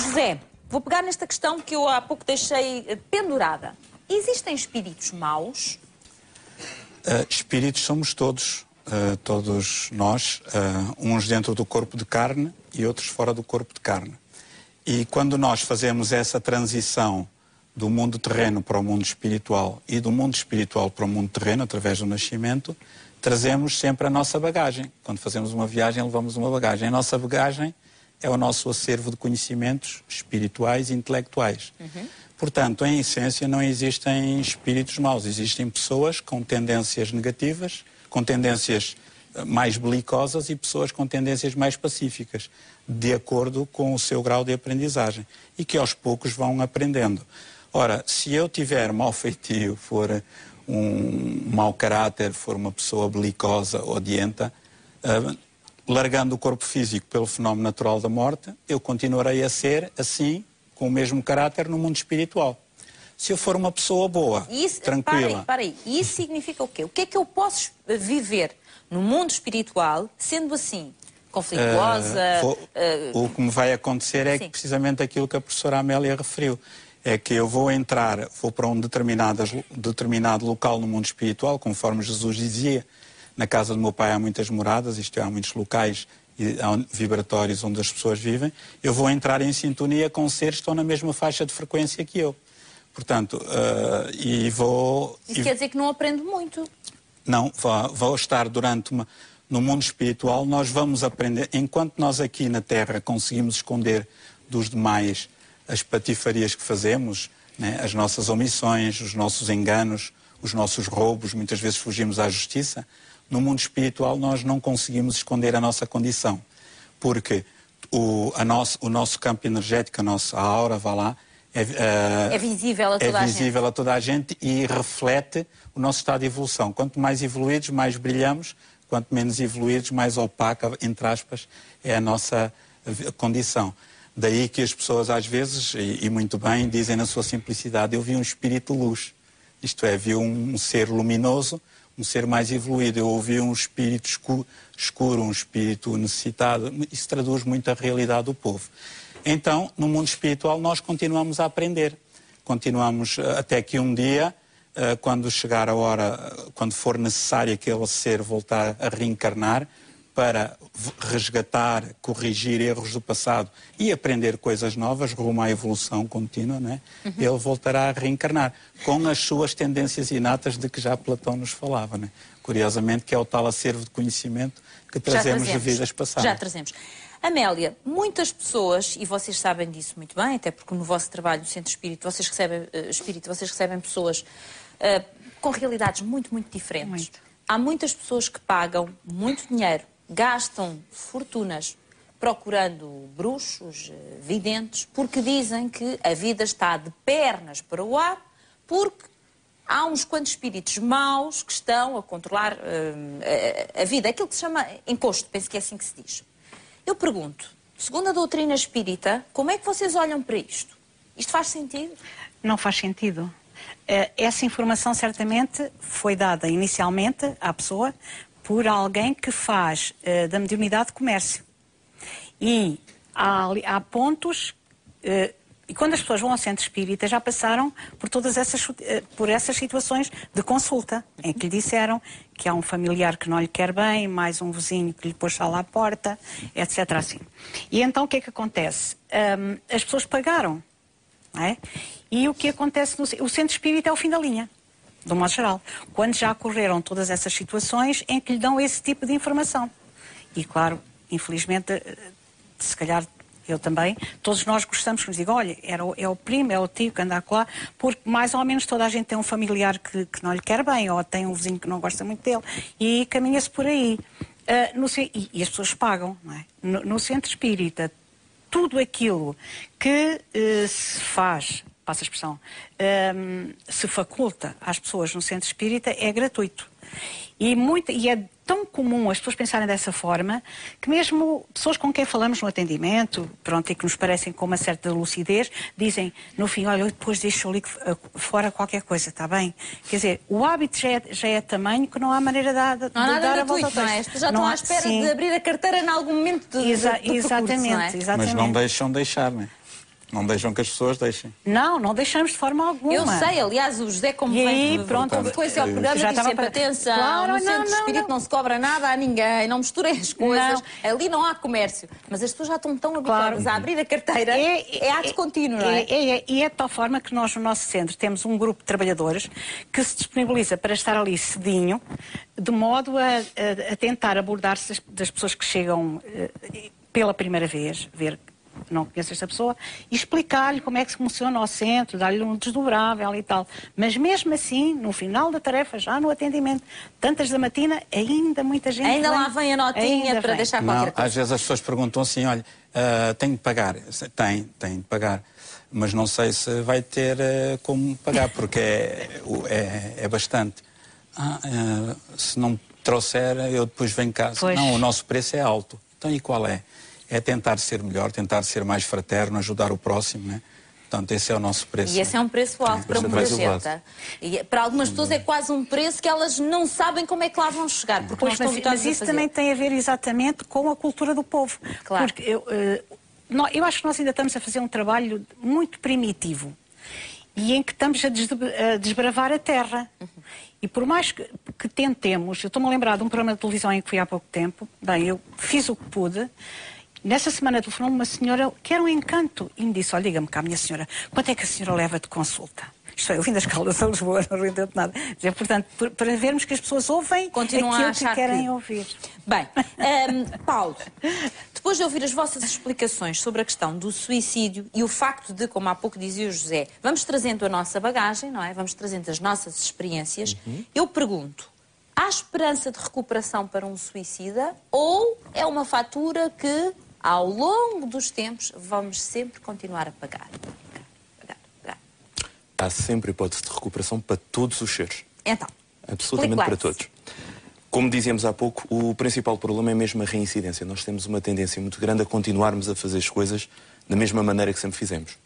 José, vou pegar nesta questão que eu há pouco deixei pendurada. Existem espíritos maus? Espíritos somos todos, todos nós, uns dentro do corpo de carne e outros fora do corpo de carne. E quando nós fazemos essa transição do mundo terreno para o mundo espiritual e do mundo espiritual para o mundo terreno, através do nascimento, trazemos sempre a nossa bagagem. Quando fazemos uma viagem, levamos uma bagagem. A nossa bagagem é o nosso acervo de conhecimentos espirituais e intelectuais. Portanto, em essência, não existem espíritos maus. Existem pessoas com tendências negativas, com tendências mais belicosas e pessoas com tendências mais pacíficas, de acordo com o seu grau de aprendizagem e que aos poucos vão aprendendo. Ora, se eu tiver mau feitio, for um mau caráter, for uma pessoa belicosa, odienta, largando o corpo físico pelo fenómeno natural da morte, eu continuarei a ser assim, com o mesmo caráter no mundo espiritual. Se eu for uma pessoa boa, tranquila... Para aí. E isso significa o quê? O que é que eu posso viver no mundo espiritual, sendo assim, conflituosa... O que me vai acontecer é que, precisamente aquilo que a professora Amélia referiu. É que eu vou para um determinado local no mundo espiritual, conforme Jesus dizia. Na casa do meu pai há muitas moradas, isto é, há muitos locais vibratórios onde as pessoas vivem. Eu vou entrar em sintonia com seres que estão na mesma faixa de frequência que eu. Portanto, Isso quer dizer que não aprendo muito? Não, vou estar no mundo espiritual, nós vamos aprender, enquanto nós aqui na Terra conseguimos esconder dos demais as patifarias que fazemos, né, as nossas omissões, os nossos enganos, os nossos roubos, muitas vezes fugimos à justiça, no mundo espiritual nós não conseguimos esconder a nossa condição, porque o nosso campo energético, a nossa aura, vá lá, é visível a toda a gente. É visível a toda a gente e reflete o nosso estado de evolução. Quanto mais evoluídos, mais brilhamos, quanto menos evoluídos, mais opaca, entre aspas, é a nossa condição. Daí que as pessoas às vezes, e muito bem, dizem na sua simplicidade, eu vi um espírito de luz. Isto é, vi um ser luminoso, um ser mais evoluído. Eu ouvi um espírito escuro, um espírito necessitado. Isso traduz muito a realidade do povo. Então, no mundo espiritual, nós continuamos a aprender. Continuamos até que um dia, quando chegar a hora, quando for necessário aquele ser voltar a reencarnar, para resgatar, corrigir erros do passado e aprender coisas novas, rumo à evolução contínua, né? Ele voltará a reencarnar, com as suas tendências inatas de que já Platão nos falava, né? Curiosamente, que é o tal acervo de conhecimento que trazemos de vidas passadas. Já trazemos. Amélia, muitas pessoas, e vocês sabem disso muito bem, até porque no vosso trabalho no Centro Espírito, vocês recebem pessoas com realidades muito, muito diferentes. Muito. Há muitas pessoas que pagam muito dinheiro, gastam fortunas procurando bruxos, videntes, porque dizem que a vida está de pernas para o ar, porque há uns quantos espíritos maus que estão a controlar a vida. Aquilo que se chama encosto, penso que é assim que se diz. Eu pergunto, segundo a doutrina espírita, como é que vocês olham para isto? Isto faz sentido? Não faz sentido. Essa informação certamente foi dada inicialmente à pessoa por alguém que faz da mediunidade comércio. E há pontos, e quando as pessoas vão ao centro espírita já passaram por todas essas situações de consulta, em que lhe disseram que há um familiar que não lhe quer bem, mais um vizinho que lhe pôs sal à porta, etc. assim. E então o que é que acontece? As pessoas pagaram, não é? E o que acontece o centro espírita é o fim da linha, de um modo geral, quando já ocorreram todas essas situações em que lhe dão esse tipo de informação. E claro, infelizmente, se calhar eu também, todos nós gostamos que nos digam, olha, é o primo, é o tio que anda lá, porque mais ou menos toda a gente tem um familiar que não lhe quer bem, ou tem um vizinho que não gosta muito dele, e caminha-se por aí. E as pessoas pagam, não é? No centro espírita, tudo aquilo que se faz, passa a expressão, se faculta às pessoas no centro espírita é gratuito. E é tão comum as pessoas pensarem dessa forma que mesmo pessoas com quem falamos no atendimento, pronto, e que nos parecem com uma certa lucidez, dizem no fim, olha, eu depois deixo ali fora qualquer coisa, está bem? Quer dizer, o hábito já é tamanho que não há maneira de dar a volta ao texto. Já estão à espera de abrir a carteira em algum momento do percurso, exatamente. Mas não deixam deixar, não é? Não deixam que as pessoas deixem. Não deixamos de forma alguma. Eu sei, aliás, o José, como vem depois ao programa, diz sempre atenção, claro, no centro de espírito não se cobra nada a ninguém, não misturem as coisas, ali não há comércio. Mas as pessoas já estão tão habituadas a abrir a carteira, é ato contínuo, não é? E é de tal forma que nós, no nosso centro, temos um grupo de trabalhadores que se disponibiliza para estar ali cedinho, de modo a tentar abordar-se das pessoas que chegam pela primeira vez, ver não conhece esta pessoa, e explicar-lhe como é que funciona o centro, dar-lhe um desdobrável e tal. Mas mesmo assim, no final da tarefa, já no atendimento, tantas da matina, ainda muita gente ainda lá vem a notinha para deixar qualquer coisa. Às vezes as pessoas perguntam assim, olha, tenho de pagar. Tem de pagar. Mas não sei se vai ter como pagar, porque é bastante. Se não trouxer, eu depois venho cá. Não, o nosso preço é alto. Então, e qual é? É tentar ser melhor, tentar ser mais fraterno, ajudar o próximo, né? Portanto, esse é o nosso preço. E esse é um preço alto para muita gente. E para algumas pessoas é quase um preço que elas não sabem como é que lá vão chegar. Porque mas isso também tem a ver exatamente com a cultura do povo. Claro. Porque eu acho que nós ainda estamos a fazer um trabalho muito primitivo e em que estamos a desbravar a terra. E por mais que tentemos, eu estou-me a lembrar de um programa de televisão em que fui há pouco tempo, bem, eu fiz o que pude. Nessa semana telefonou uma senhora que era um encanto e me disse, olha, diga-me cá, minha senhora, quanto é que a senhora leva de consulta? Isto é, eu vim das Caldas a Lisboa, não entendo nada. Portanto, para vermos que as pessoas ouvem aquilo que querem ouvir. Bem, Paulo, depois de ouvir as vossas explicações sobre a questão do suicídio e o facto de, como há pouco dizia o José, vamos trazendo a nossa bagagem, não é? Vamos trazendo as nossas experiências, eu pergunto, há esperança de recuperação para um suicida ou é uma fatura que, ao longo dos tempos, vamos sempre continuar a pagar? Há sempre hipótese de recuperação para todos os seres. Então, absolutamente para todos. Como dizíamos há pouco, o principal problema é mesmo a reincidência. Nós temos uma tendência muito grande a continuarmos a fazer as coisas da mesma maneira que sempre fizemos.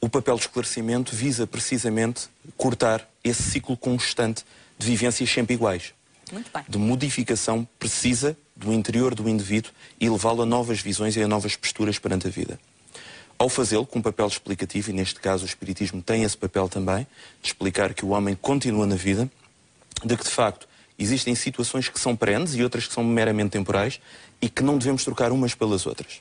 O papel de esclarecimento visa precisamente cortar esse ciclo constante de vivências sempre iguais. Muito bem. De modificação precisa do interior do indivíduo e levá-lo a novas visões e a novas posturas perante a vida. Ao fazê-lo, com um papel explicativo, e neste caso o Espiritismo tem esse papel também, de explicar que o homem continua na vida, de que de facto existem situações que são perenes e outras que são meramente temporais e que não devemos trocar umas pelas outras.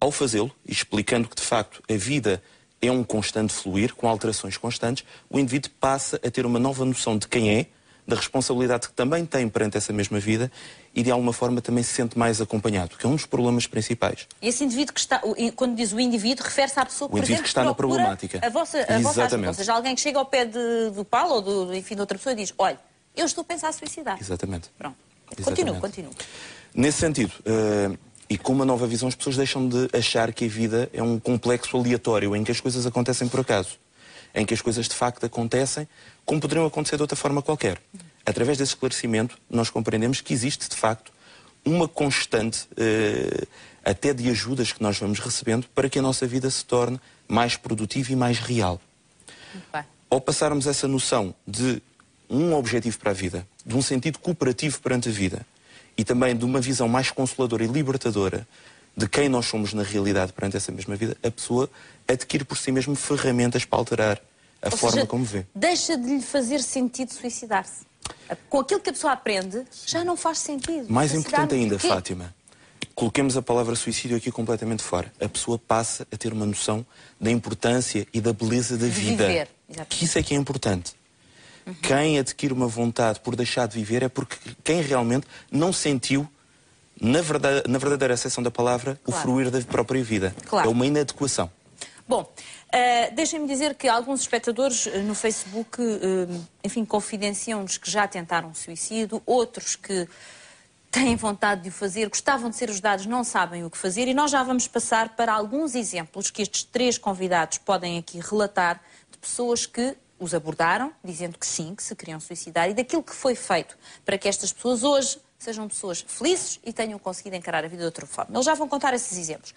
Ao fazê-lo, e explicando que de facto a vida é um constante fluir, com alterações constantes, o indivíduo passa a ter uma nova noção de quem é, da responsabilidade que também tem perante essa mesma vida e de alguma forma também se sente mais acompanhado, que é um dos problemas principais. Esse indivíduo que está, quando diz o indivíduo, refere-se à pessoa que, o indivíduo que está na problemática. A vossa ajuda, ou seja, alguém que chega ao pé do Paulo ou de outra pessoa e diz, olha, eu estou a pensar a suicidar. Exatamente. Pronto. Exatamente. Continua. Nesse sentido, e com uma nova visão, as pessoas deixam de achar que a vida é um complexo aleatório, em que as coisas acontecem por acaso. Em que as coisas de facto acontecem como poderiam acontecer de outra forma qualquer. Através desse esclarecimento, nós compreendemos que existe de facto uma constante, até de ajudas que nós vamos recebendo, para que a nossa vida se torne mais produtiva e mais real. Ao passarmos essa noção de um objetivo para a vida, de um sentido cooperativo perante a vida, e também de uma visão mais consoladora e libertadora de quem nós somos na realidade perante essa mesma vida, a pessoa adquire por si mesmo ferramentas para alterar a forma como vê. Deixa de lhe fazer sentido suicidar-se. Com aquilo que a pessoa aprende, já não faz sentido. Mais importante ainda, Fátima, coloquemos a palavra suicídio aqui completamente fora. A pessoa passa a ter uma noção da importância e da beleza da vida. Viver. Que isso é que é importante. Quem adquire uma vontade por deixar de viver é porque quem realmente não sentiu, na verdadeira acessão da palavra, o fruir da própria vida. É uma inadequação. Bom, deixem-me dizer que alguns espectadores no Facebook, enfim, confidenciam-nos que já tentaram suicídio, outros que têm vontade de o fazer, gostavam de ser ajudados, não sabem o que fazer, e nós já vamos passar para alguns exemplos que estes 3 convidados podem aqui relatar de pessoas que os abordaram, dizendo que sim, que se queriam suicidar, e daquilo que foi feito para que estas pessoas hoje sejam pessoas felizes e tenham conseguido encarar a vida de outra forma. Eles já vão contar esses exemplos.